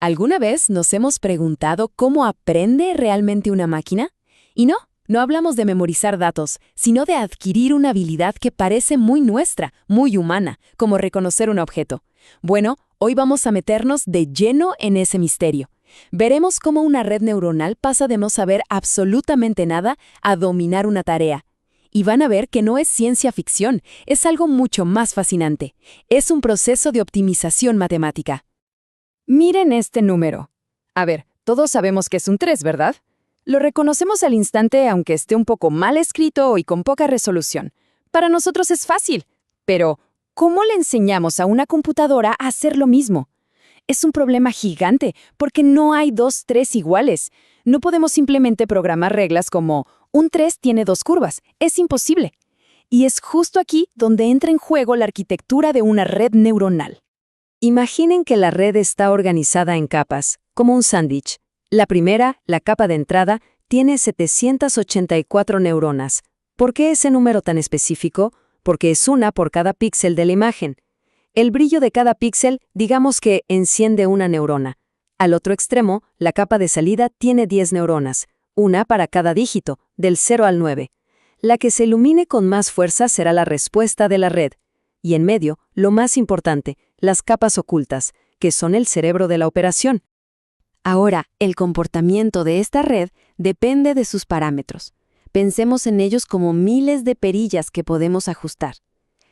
¿Alguna vez nos hemos preguntado cómo aprende realmente una máquina? Y no hablamos de memorizar datos, sino de adquirir una habilidad que parece muy nuestra, muy humana, como reconocer un objeto. Bueno, hoy vamos a meternos de lleno en ese misterio. Veremos cómo una red neuronal pasa de no saber absolutamente nada a dominar una tarea. Y van a ver que no es ciencia ficción, es algo mucho más fascinante. Es un proceso de optimización matemática. Miren este número. A ver, todos sabemos que es un 3, ¿verdad? Lo reconocemos al instante aunque esté un poco mal escrito y con poca resolución. Para nosotros es fácil, pero ¿cómo le enseñamos a una computadora a hacer lo mismo? Es un problema gigante porque no hay 2 3 iguales. No podemos simplemente programar reglas como un 3 tiene 2 curvas. Es imposible. Y es justo aquí donde entra en juego la arquitectura de una red neuronal. Imaginen que la red está organizada en capas, como un sándwich. La primera, la capa de entrada, tiene 784 neuronas. ¿Por qué ese número tan específico? Porque es una por cada píxel de la imagen. El brillo de cada píxel, digamos que enciende una neurona. Al otro extremo, la capa de salida tiene 10 neuronas, una para cada dígito, del 0 al 9. La que se ilumine con más fuerza será la respuesta de la red. Y en medio, lo más importante, las capas ocultas, que son el cerebro de la operación. Ahora, el comportamiento de esta red depende de sus parámetros. Pensemos en ellos como miles de perillas que podemos ajustar.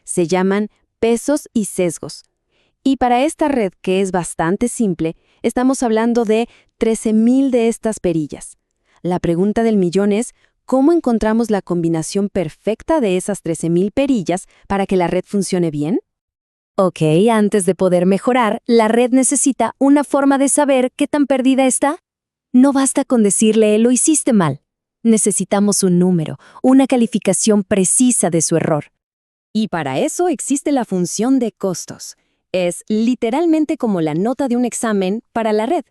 Se llaman pesos y sesgos. Y para esta red, que es bastante simple, estamos hablando de 13.000 de estas perillas. La pregunta del millón es, ¿cómo encontramos la combinación perfecta de esas 13.000 perillas para que la red funcione bien? Ok, antes de poder mejorar, la red necesita una forma de saber qué tan perdida está. No basta con decirle, lo hiciste mal. Necesitamos un número, una calificación precisa de su error. Y para eso existe la función de costos. Es literalmente como la nota de un examen para la red.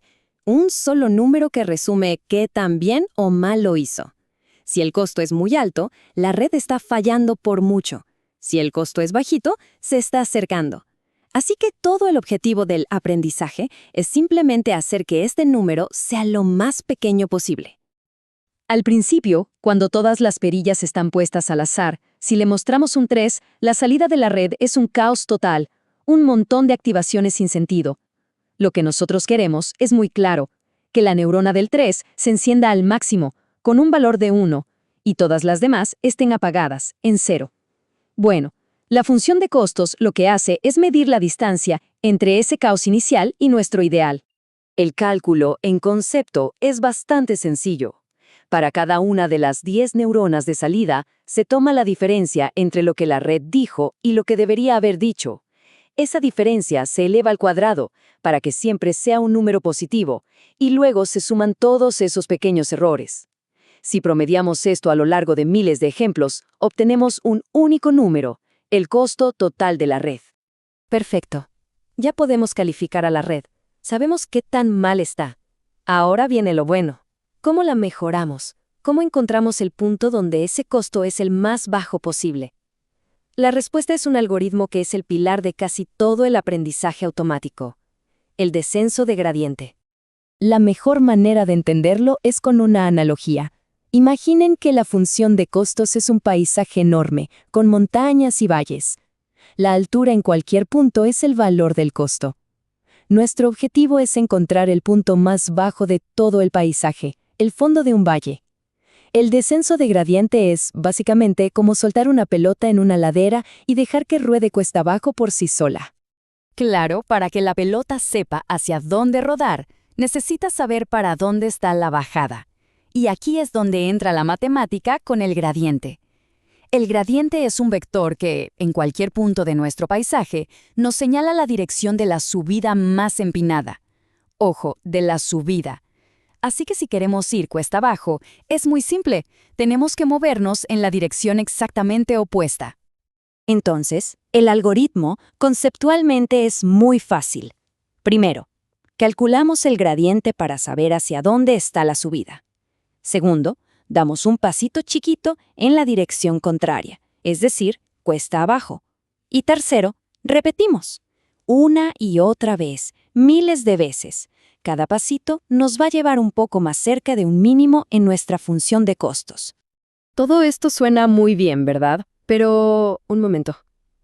Un solo número que resume qué tan bien o mal lo hizo. Si el costo es muy alto, la red está fallando por mucho. Si el costo es bajito, se está acercando. Así que todo el objetivo del aprendizaje es simplemente hacer que este número sea lo más pequeño posible. Al principio, cuando todas las perillas están puestas al azar, si le mostramos un 3, la salida de la red es un caos total, un montón de activaciones sin sentido. Lo que nosotros queremos es muy claro, que la neurona del 3 se encienda al máximo, con un valor de 1, y todas las demás estén apagadas, en 0. Bueno, la función de costos lo que hace es medir la distancia entre ese caos inicial y nuestro ideal. El cálculo, en concepto, es bastante sencillo. Para cada una de las 10 neuronas de salida, se toma la diferencia entre lo que la red dijo y lo que debería haber dicho. Esa diferencia se eleva al cuadrado para que siempre sea un número positivo, y luego se suman todos esos pequeños errores. Si promediamos esto a lo largo de miles de ejemplos, obtenemos un único número, el costo total de la red. Perfecto. Ya podemos calificar a la red. Sabemos qué tan mal está. Ahora viene lo bueno. ¿Cómo la mejoramos? ¿Cómo encontramos el punto donde ese costo es el más bajo posible? La respuesta es un algoritmo que es el pilar de casi todo el aprendizaje automático. El descenso de gradiente. La mejor manera de entenderlo es con una analogía. Imaginen que la función de costos es un paisaje enorme, con montañas y valles. La altura en cualquier punto es el valor del costo. Nuestro objetivo es encontrar el punto más bajo de todo el paisaje, el fondo de un valle. El descenso de gradiente es, básicamente, como soltar una pelota en una ladera y dejar que ruede cuesta abajo por sí sola. Claro, para que la pelota sepa hacia dónde rodar, necesita saber para dónde está la bajada. Y aquí es donde entra la matemática con el gradiente. El gradiente es un vector que, en cualquier punto de nuestro paisaje, nos señala la dirección de la subida más empinada. Ojo, de la subida. Así que si queremos ir cuesta abajo, es muy simple. Tenemos que movernos en la dirección exactamente opuesta. Entonces, el algoritmo conceptualmente es muy fácil. Primero, calculamos el gradiente para saber hacia dónde está la subida. Segundo, damos un pasito chiquito en la dirección contraria, es decir, cuesta abajo. Y tercero, repetimos. Una y otra vez, miles de veces. cada pasito nos va a llevar un poco más cerca de un mínimo en nuestra función de costos. Todo esto suena muy bien, ¿verdad? Pero, un momento.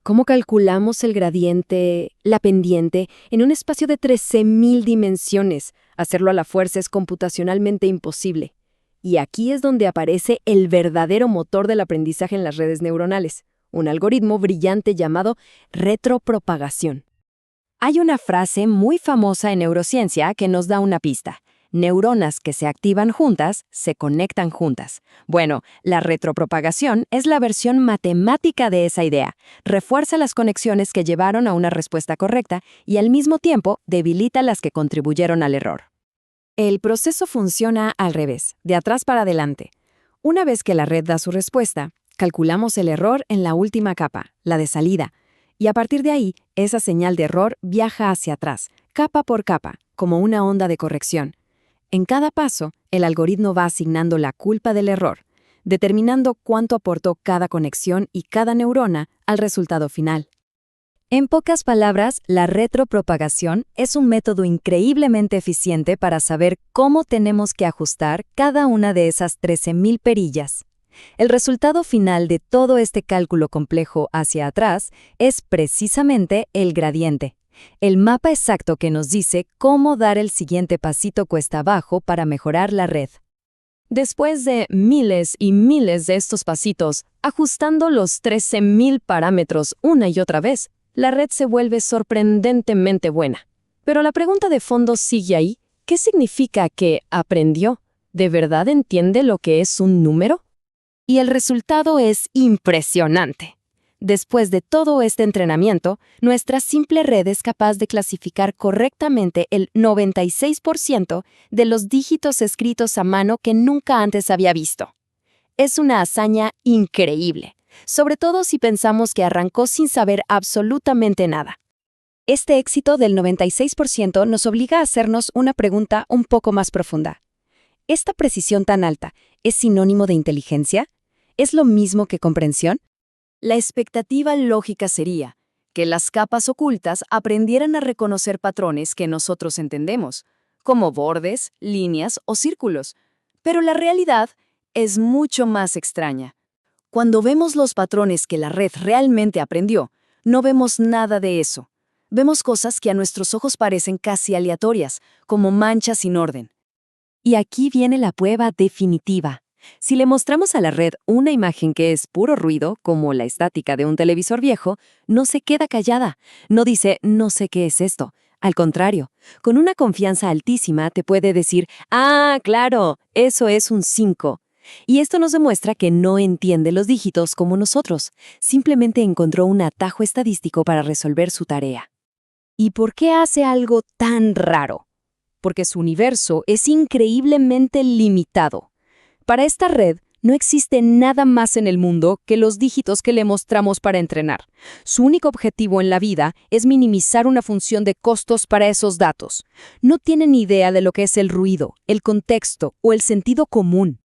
¿Cómo calculamos el gradiente, la pendiente, en un espacio de 13.000 dimensiones? Hacerlo a la fuerza es computacionalmente imposible. Y aquí es donde aparece el verdadero motor del aprendizaje en las redes neuronales, un algoritmo brillante llamado retropropagación. Hay una frase muy famosa en neurociencia que nos da una pista. Neuronas que se activan juntas, se conectan juntas. Bueno, la retropropagación es la versión matemática de esa idea. Refuerza las conexiones que llevaron a una respuesta correcta y al mismo tiempo debilita las que contribuyeron al error. El proceso funciona al revés, de atrás para adelante. Una vez que la red da su respuesta, calculamos el error en la última capa, la de salida, y a partir de ahí, esa señal de error viaja hacia atrás, capa por capa, como una onda de corrección. En cada paso, el algoritmo va asignando la culpa del error, determinando cuánto aportó cada conexión y cada neurona al resultado final. En pocas palabras, la retropropagación es un método increíblemente eficiente para saber cómo tenemos que ajustar cada una de esas 13.000 perillas. El resultado final de todo este cálculo complejo hacia atrás es precisamente el gradiente, el mapa exacto que nos dice cómo dar el siguiente pasito cuesta abajo para mejorar la red. Después de miles y miles de estos pasitos, ajustando los 13.000 parámetros una y otra vez, la red se vuelve sorprendentemente buena. Pero la pregunta de fondo sigue ahí. ¿Qué significa que aprendió? ¿De verdad entiende lo que es un número? Y el resultado es impresionante. Después de todo este entrenamiento, nuestra simple red es capaz de clasificar correctamente el 96% de los dígitos escritos a mano que nunca antes había visto. Es una hazaña increíble, sobre todo si pensamos que arrancó sin saber absolutamente nada. Este éxito del 96% nos obliga a hacernos una pregunta un poco más profunda. ¿Esta precisión tan alta es sinónimo de inteligencia? ¿Es lo mismo que comprensión? La expectativa lógica sería que las capas ocultas aprendieran a reconocer patrones que nosotros entendemos, como bordes, líneas o círculos. Pero la realidad es mucho más extraña. Cuando vemos los patrones que la red realmente aprendió, no vemos nada de eso. Vemos cosas que a nuestros ojos parecen casi aleatorias, como manchas sin orden. Y aquí viene la prueba definitiva. Si le mostramos a la red una imagen que es puro ruido, como la estática de un televisor viejo, no se queda callada, no dice «no sé qué es esto». Al contrario, con una confianza altísima te puede decir «ah, claro, eso es un 5». Y esto nos demuestra que no entiende los dígitos como nosotros, simplemente encontró un atajo estadístico para resolver su tarea. ¿Y por qué hace algo tan raro? Porque su universo es increíblemente limitado. Para esta red, no existe nada más en el mundo que los dígitos que le mostramos para entrenar. Su único objetivo en la vida es minimizar una función de costos para esos datos. No tiene ni idea de lo que es el ruido, el contexto o el sentido común.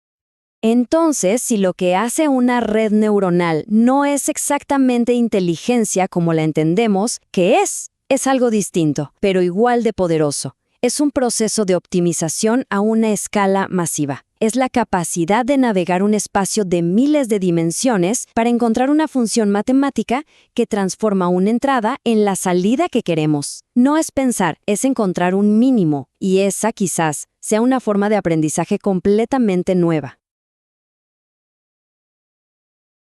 Entonces, si lo que hace una red neuronal no es exactamente inteligencia como la entendemos, ¿qué es? Es algo distinto, pero igual de poderoso. Es un proceso de optimización a una escala masiva. Es la capacidad de navegar un espacio de miles de dimensiones para encontrar una función matemática que transforma una entrada en la salida que queremos. No es pensar, es encontrar un mínimo, y esa quizás sea una forma de aprendizaje completamente nueva.